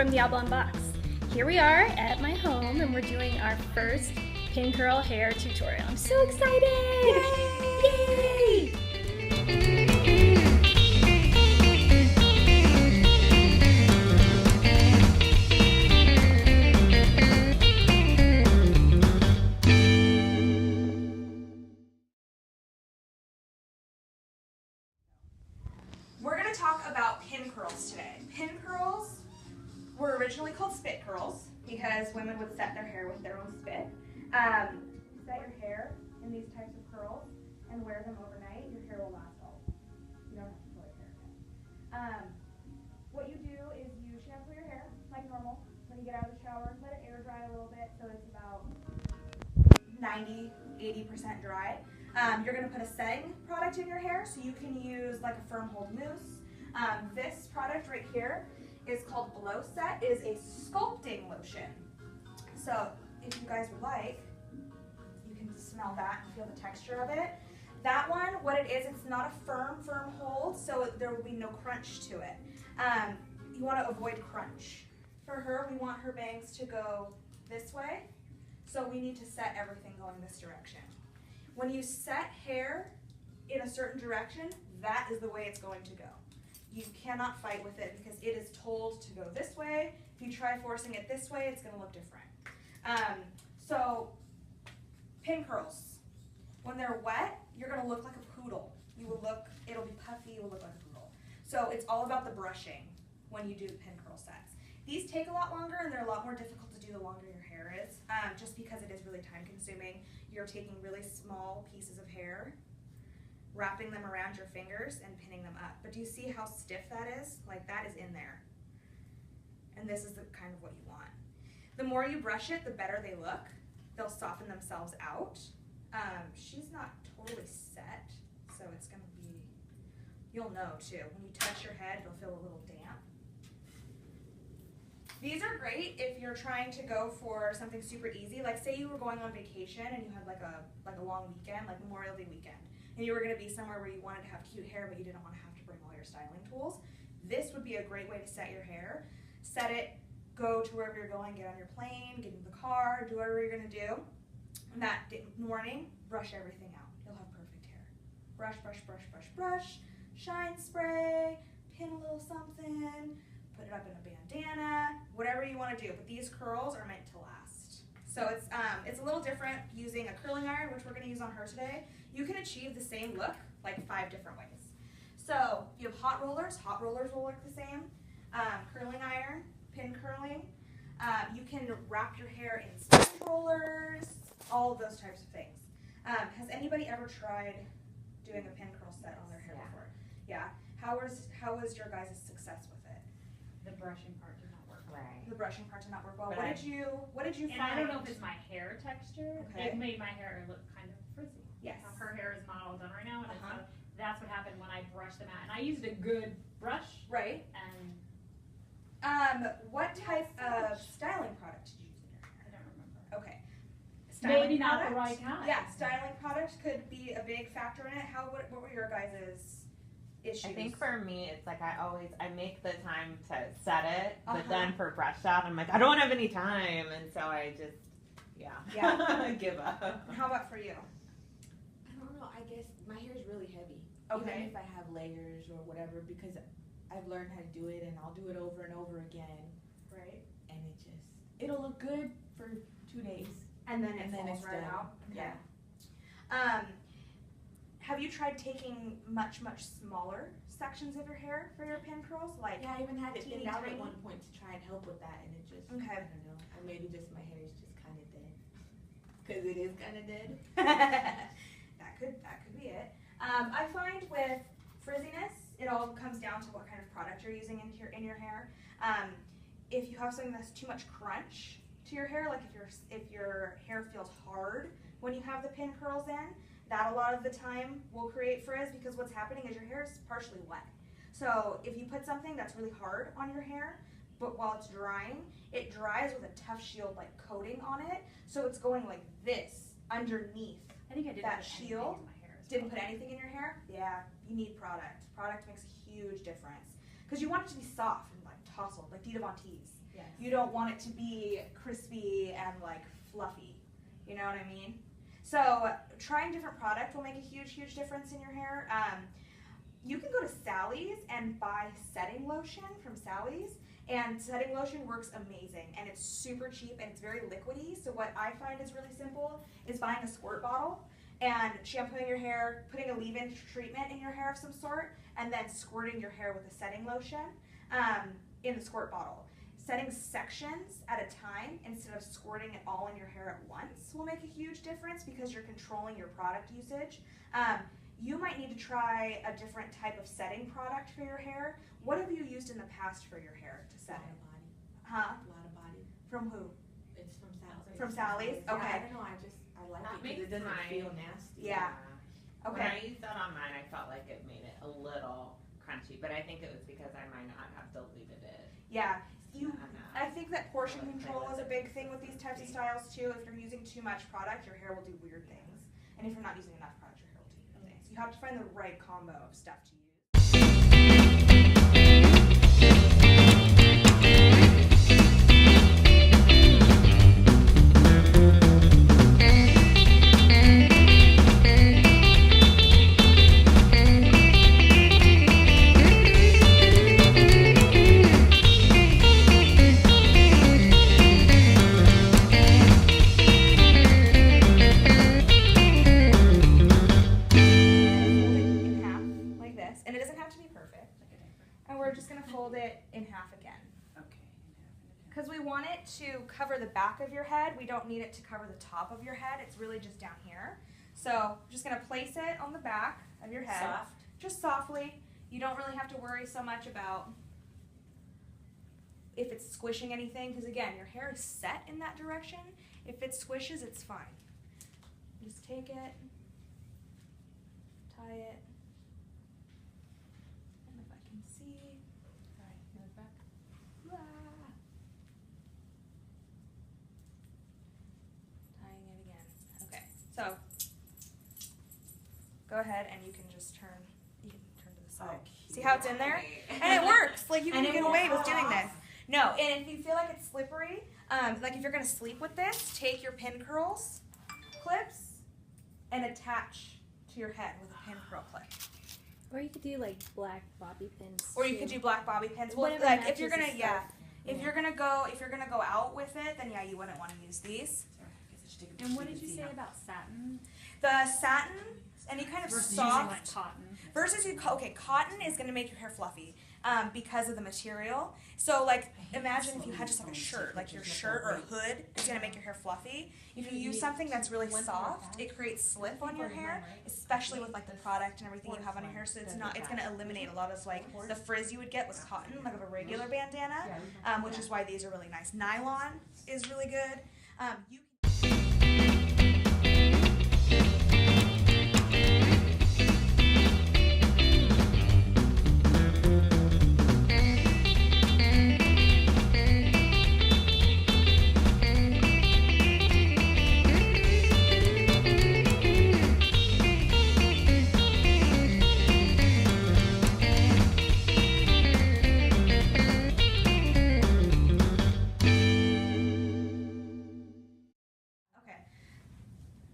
from the Album Box. Here we are at my home and we're doing our first pin curl hair tutorial. I'm so excited! Yay! We're going to talk about pin curls today. Pin curls were originally called spit curls because women would set their hair with their own spit. Set your hair in these types of curls and wear them overnight. Your hair will last all. You don't have to pull your hair again. What you do is you shampoo your hair like normal. When you get out of the shower, let it air dry a little bit so it's about 90–80% dry. You're going to put a setting product in your hair, so you can use like a firm hold mousse. This product right here is called Blow Set. It is a sculpting lotion. So if you guys would like, you can smell that and feel the texture of it. That one, what it is, it's not a firm hold, so there will be no crunch to it. You want to avoid crunch. For her, we want her bangs to go this way, so we need to set everything going this direction. When you set hair in a certain direction, that is the way it's going to go. You cannot fight with it because it is told to go this way. If you try forcing it this way, it's going to look different. So, pin curls. When they're wet, you're going to look like a poodle. It'll be puffy, you will look like a poodle. So it's all about the brushing when you do the pin curl sets. These take a lot longer and they're a lot more difficult to do the longer your hair is, just because it is really time consuming. You're taking really small pieces of hair, wrapping them around your fingers and pinning them up. But do you see how stiff that is? Like that is in there. And this is the kind of what you want. The more you brush it, the better they look. They'll soften themselves out. She's not totally set, so it's gonna be, you'll know too. When you touch your head, it'll feel a little damp. These are great if you're trying to go for something super easy. Like say you were going on vacation and you had like a long weekend, like Memorial Day weekend, and you were going to be somewhere where you wanted to have cute hair but you didn't want to have to bring all your styling tools. This would be a great way to set your hair. Set it, go to wherever you're going, get on your plane, get in the car, do whatever you're going to do. And that morning, brush everything out. You'll have perfect hair. Brush, brush, brush, brush, brush, shine spray, pin a little something, put it up in a bandana, whatever you want to do. But these curls are meant to last. So it's a little different using a curling iron, which we're going to use on her today. You can achieve the same look like 5 different ways. So you have hot rollers will look the same. Curling iron, pin curling. You can wrap your hair in sponge rollers, all of those types of things. Has anybody ever tried doing a pin curl set on their hair before? Yeah. How was your guys' success with it? The brushing part did not work. Right. The brushing part did not work well. But What did you And find? I don't know if it's my hair texture. Okay. It made my hair look kind of frizzy. Yes. Her hair is not all done right now, and that's what happened when I brushed them out. And I used a good brush. Right. And What type of styling product did you use in your hair? I don't remember. Okay. Maybe not the right kind. Yeah, styling product could be a big factor in it. What were your guys' issues? I think for me, it's like I make the time to set it, but then for brush out, I'm like, I don't have any time, and so I just, give up. How about for you? I don't know. I guess my hair is really heavy. Okay. Even if I have layers or whatever, because I've learned how to do it, and I'll do it over and over again. Right. And it'll look good for 2 days. And then it falls it's right done. out. Yeah. Have you tried taking much smaller sections of your hair for your pin curls? Like Yeah, I even had it teeny thinned out tiny? at one point to try and help with that, and it just, Okay. I don't know. Or maybe just my hair is just kind of dead. Because it is kind of dead. that could be it. I find with frizziness, it all comes down to what kind of product you're using in your hair. If you have something that's too much crunch to your hair, like if your hair feels hard when you have the pin curls in, that a lot of the time will create frizz because what's happening is your hair is partially wet. So if you put something that's really hard on your hair, but while it's drying, it dries with a tough shield like coating on it, so it's going like this underneath I think I did that put anything shield. in my hair as Didn't well. put anything in your hair? Yeah, you need product. Product makes a huge difference. Because you want it to be soft and like tousled, like Dita Von Teese. Yes. You don't want it to be crispy and like fluffy. You know what I mean? So trying different product will make a huge, huge difference in your hair. You can go to Sally's and buy setting lotion from Sally's, and setting lotion works amazing, and it's super cheap and it's very liquidy. So what I find is really simple is buying a squirt bottle and shampooing your hair, putting a leave-in treatment in your hair of some sort, and then squirting your hair with a setting lotion in the squirt bottle. Setting sections at a time instead of squirting it all in your hair at once will make a huge difference because you're controlling your product usage. You might need to try a different type of setting product for your hair. What have you used in the past for your hair to set it? Body. Huh? A lot of body. From who? It's from Sally's. From Sally's? Yeah, Okay. I don't know. I like That it because makes it doesn't mine- feel nasty. Yeah. When Okay. I used that on mine, I felt like it made it a little crunchy, but I think it was because I might not have diluted it. Yeah. You. enough. I think that portion control is a big thing with these types of styles too. If you're using too much product, your hair will do weird things. And if you're not using enough product, your hair will do weird things. You have to find the right combo of stuff to use. We're just going to fold it in half again. Okay. Because we want it to cover the back of your head. We don't need it to cover the top of your head. It's really just down here. So I'm just going to place it on the back of your head. Soft. Just softly. You don't really have to worry so much about if it's squishing anything. Because again, your hair is set in that direction. If it squishes, it's fine. Just take it, tie it. Tying it again. Okay, so go ahead and you can just turn. You can turn to the side. See how it's in there? And it works. Like you can get away with doing this. No, and if you feel like it's slippery, like if you're gonna sleep with this, take your pin curls clips and attach to your head with a pin curl clip. Or you could do like black bobby pins. Or you too. could do black bobby pins. Well, Whatever like if you're matches gonna, the yeah, stuff. if you're gonna go out with it, then yeah, you wouldn't want to use these. And what did you say about satin The satin, any kind of versus soft using like cotton? versus okay, cotton is gonna make your hair fluffy because of the material. So like, imagine if you had just like a shirt, like your shirt or a hood is gonna make your hair fluffy. If you use something that's really soft, it creates slip on your hair, especially with like the product and everything you have on your hair. So it's gonna eliminate a lot of like the frizz you would get with cotton, like of a regular bandana, which is why these are really nice. Nylon is really good. You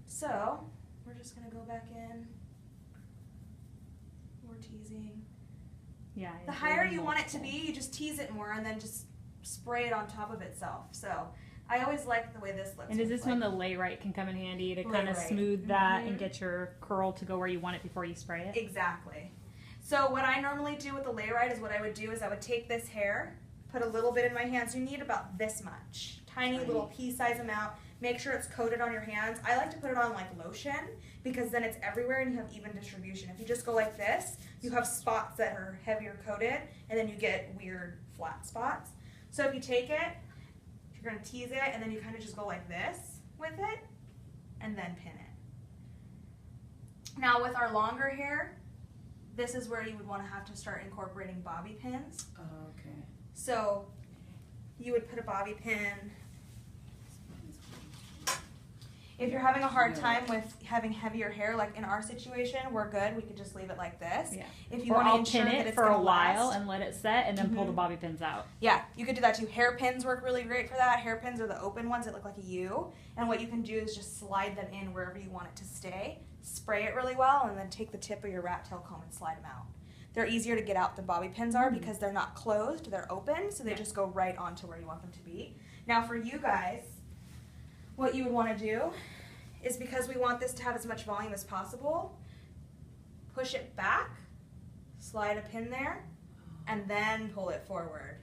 So, we're just going to go back in. More teasing. Yeah. The higher you want it to be, you just tease it more and then just spray it on top of itself. So, I always like the way this looks. And is with, this when the Layrite can come in handy to kind of Layrite. smooth that and get your curl to go where you want it before you spray it? Exactly. So what I normally do with the Layrite is I would take this hair, put a little bit in my hands. You need about this much. Tiny little pea-size amount. Make sure it's coated on your hands. I like to put it on like lotion because then it's everywhere and you have even distribution. If you just go like this, you have spots that are heavier coated and then you get weird flat spots. So if you take it, you're going to tease it and then you kind of just go like this with it and then pin it. Now with our longer hair, this is where you would want to have to start incorporating bobby pins. Okay. So you would put a bobby pin If you're having a hard time with having heavier hair, like in our situation, we're good. We could just leave it like this. Yeah. If you Or want to I'll ensure pin that it it's for a gonna while last. and let it set, and then pull the bobby pins out. Yeah, you could do that too. Hairpins work really great for that. Hairpins are the open ones that look like a U. And what you can do is just slide them in wherever you want it to stay. Spray it really well, and then take the tip of your rat tail comb and slide them out. They're easier to get out than bobby pins are because they're not closed, they're open, so they just go right onto where you want them to be. Now for you guys, what you would want to do is, because we want this to have as much volume as possible, push it back, slide a pin there, and then pull it forward.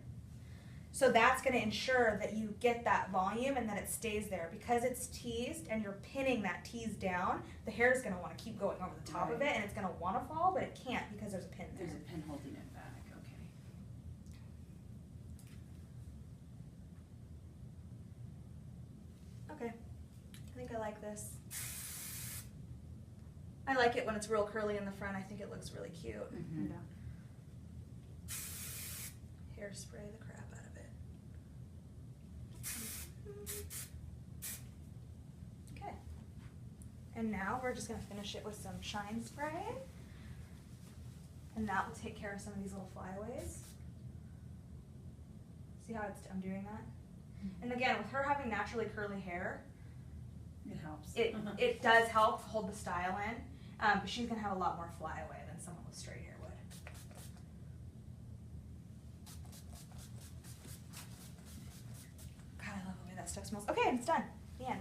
So that's going to ensure that you get that volume and that it stays there. Because it's teased and you're pinning that tease down, the hair is going to want to keep going over the top of it, and it's going to want to fall, but it can't because there's a pin there. There's a pin holding it back, okay. Okay, I think I like this. I like it when it's real curly in the front. I think it looks really cute. Mm-hmm. Hairspray the crap out of it. Okay. And now we're just going to finish it with some shine spray. And that will take care of some of these little flyaways. See how I'm doing that? And again, with her having naturally curly hair, It helps. it does help hold the style in, but she's going to have a lot more flyaway than someone with straight hair would. God, I love the way that stuff smells. Okay, and it's done. The end.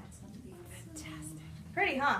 Fantastic. Pretty, huh?